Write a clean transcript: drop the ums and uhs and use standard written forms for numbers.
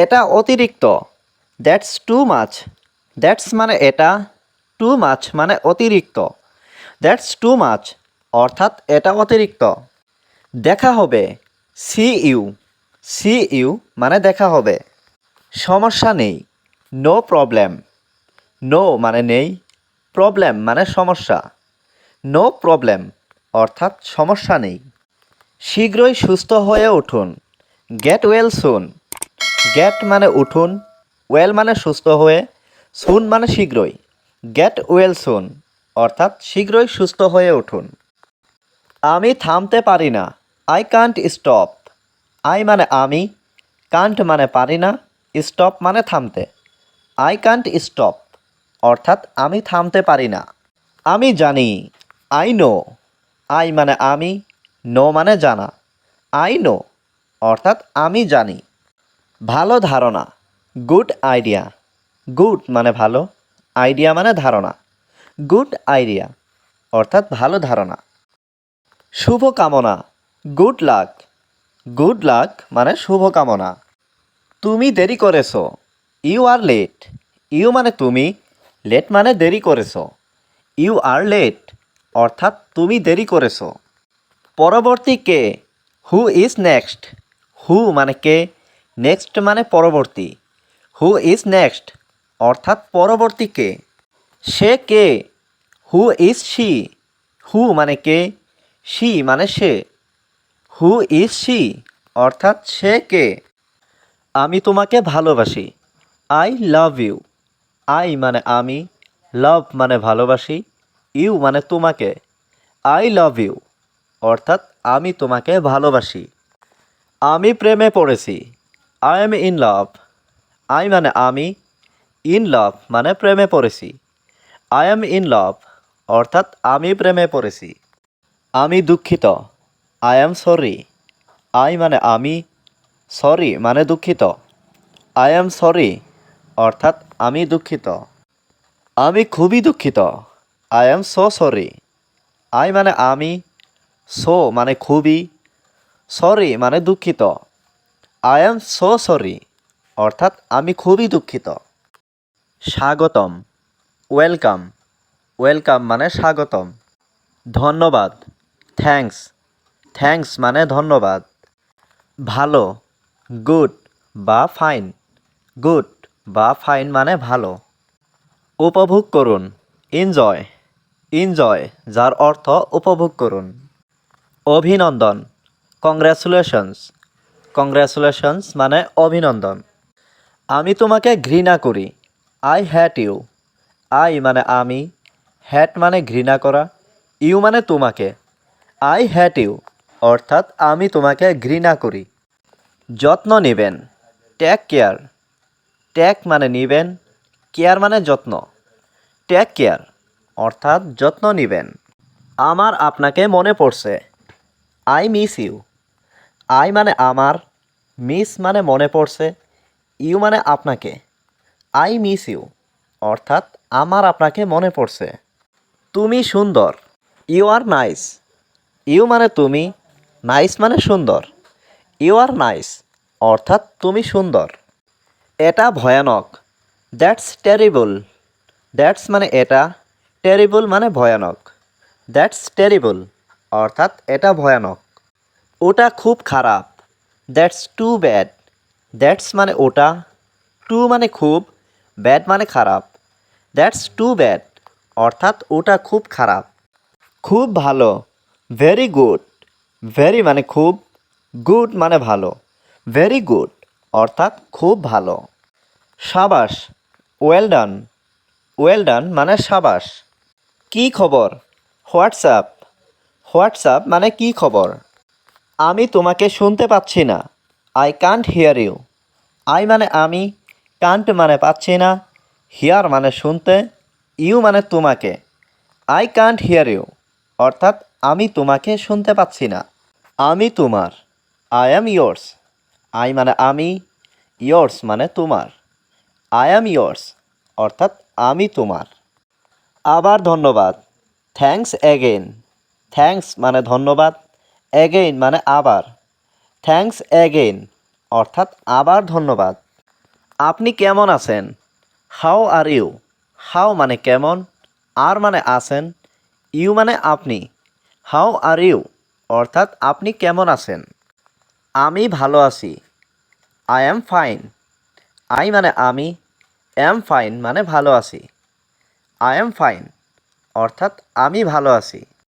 এটা অতিরিক্ত, that's too much. That's মানে এটা, টু মাচ মানে অতিরিক্ত। দ্যাটস টু মাচ অর্থাৎ এটা অতিরিক্ত। দেখা হবে, সি ইউ। সি ইউ মানে দেখা হবে। সমস্যা নেই, নো প্রবলেম। নো মানে নেই, প্রবলেম মানে সমস্যা। নো প্রবলেম অর্থাৎ সমস্যা নেই। শীঘ্রই সুস্থ হয়ে উঠুন, গেট ওয়েল সুন। গেট মানে উঠুন, ওয়েল মানে সুস্থ হয়ে, সুন মানে শীঘ্রই। গেট ওয়েল সুন অর্থাৎ শীঘ্রই সুস্থ হয়ে উঠুন। আমি থামতে পারি না, আই কান্ট স্টপ। আই মানে আমি, কান্ট মানে পারি না, স্টপ মানে থামতে। আই কান্ট স্টপ অর্থাৎ আমি থামতে পারি না। আমি জানি, আই নো। আই মানে আমি, নো মানে জানা। আই নো অর্থাৎ আমি জানি। ভালো ধারণা, গুড আইডিয়া। গুড মানে ভালো, আইডিয়া মানে ধারণা। গুড আইডিয়া অর্থাৎ ভালো ধারণা। শুভকামনা, গুড লাক। গুড লাক মানে শুভকামনা। তুমি দেরি করেছো, ইউ আর লেট। ইউ মানে তুমি, লেট মানে দেরি করেছো। ইউ আর লেট অর্থাৎ তুমি দেরি করেছো। পরবর্তী কে, হু ইজ নেক্সট। হু মানে কে, নেক্সট মানে পরবর্তী। হু ইজ নেক্সট অর্থাৎ পরবর্তী কে। সে কে, হু ইজ শি। হু মানে কে, শি মানে সে। হু ইজ শি অর্থাৎ সে কে। আমি তোমাকে ভালোবাসি, আই লাভ ইউ। আই মানে আমি, লাভ মানে ভালোবাসি, ইউ মানে তোমাকে। আই লাভ ইউ অর্থাৎ আমি তোমাকে ভালোবাসি। আমি প্রেমে পড়েছি, I am in love. I মানে আমি, ইন লাভ মানে প্রেমে পড়েছি। আই এম ইন লাভ অর্থাৎ আমি প্রেমে পড়েছি। আমি দুঃখিত, আই এম সরি। আই মানে আমি, সরি মানে দুঃখিত। আই এম সরি অর্থাৎ আমি দুঃখিত। আমি খুবই দুঃখিত, I am so sorry. I মানে আমি, সো মানে খুবই, সরি মানে দুঃখিত। আই এম সো সরি অর্থাৎ আমি খুবই দুঃখিত। স্বাগতম, ওয়েলকাম। ওয়েলকাম মানে স্বাগতম। ধন্যবাদ, থ্যাঙ্কস। থ্যাঙ্কস মানে ধন্যবাদ। ভালো, গুড বা ফাইন। গুড বা ফাইন মানে ভালো। উপভোগ করুন, এনজয়। এনজয় যার অর্থ উপভোগ করুন। অভিনন্দন, কংগ্র্যাচুলেশনস। কংগ্র্যাচুলেশনস মানে অভিনন্দন। আমি তোমাকে ঘৃণা করি, আই হ্যাট ইউ। আই মানে আমি, হ্যাট মানে ঘৃণা করা, ইউ মানে তোমাকে। আই হ্যাট ইউ অর্থাৎ আমি তোমাকে ঘৃণা করি। যত্ন নেবেন, টেক কেয়ার। টেক মানে নেবেন, কেয়ার মানে যত্ন। টেক কেয়ার অর্থাৎ যত্ন নেবেন। আমার আপনাকে মনে পড়ছে, আই মিস ইউ। আই মানে আমার, মিস মানে মনে পড়ছে, ইউ মানে আপনাকে। আই মিস ইউ অর্থাৎ আমার আপনাকে মনে পড়ছে। তুমি সুন্দর, ইউ আর নাইস। ইউ মানে তুমি, নাইস মানে সুন্দর। ইউ আর নাইস অর্থাৎ তুমি সুন্দর। এটা ভয়ানক, দ্যাটস টেরিবল। দ্যাটস মানে এটা, টেরিবল মানে ভয়ানক। দ্যাটস টেরিবল অর্থাৎ এটা ভয়ানক। ওটা খুব খারাপ, দ্যাটস টু ব্যাড। দ্যাটস মানে ওটা, টু মানে খুব, ব্যাড মানে খারাপ। দ্যাটস টু ব্যাড অর্থাৎ ওটা খুব খারাপ। খুব ভালো, ভেরি গুড। ভেরি মানে খুব, গুড মানে ভালো। ভেরি গুড অর্থাৎ খুব ভালো। সাবাস, ওয়েল ডান। ওয়েল ডান মানে সাবাস। কী খবর, হোয়াটসঅ্যাপ। হোয়াটসঅ্যাপ মানে কী খবর। আমি তোমাকে শুনতে পাচ্ছি না, I can't hear you. I মানে আমি, কান্ট মানে পাচ্ছি না, হিয়ার মানে শুনতে, ইউ মানে তোমাকে। আই কান্ট হিয়ার ইউ অর্থাৎ আমি তোমাকে শুনতে পাচ্ছি না। আমি তোমার, আই অ্যাম ইয়োর্স। আই মানে আমি, ইয়োর্স মানে তোমার। আই অ্যাম ইয়োর্স অর্থাৎ আমি তোমার। আবার ধন্যবাদ, থ্যাঙ্কস অ্যাগেইন। থ্যাঙ্কস মানে ধন্যবাদ, অ্যাগেইন মানে আবার। থ্যাঙ্কস অ্যাগেইন অর্থাৎ আবার ধন্যবাদ। আপনি কেমন আছেন? How are you? হাউ মানে কেমন, আর মানে আছেন, ইউ মানে আপনি। হাউ আর ইউ অর্থাৎ আপনি কেমন আছেন? আমি ভালো আছি। I am fine. আই মানে আমি, অ্যাম ফাইন মানে ভালো আছি। আই অ্যাম ফাইন অর্থাৎ আমি ভালো আছি।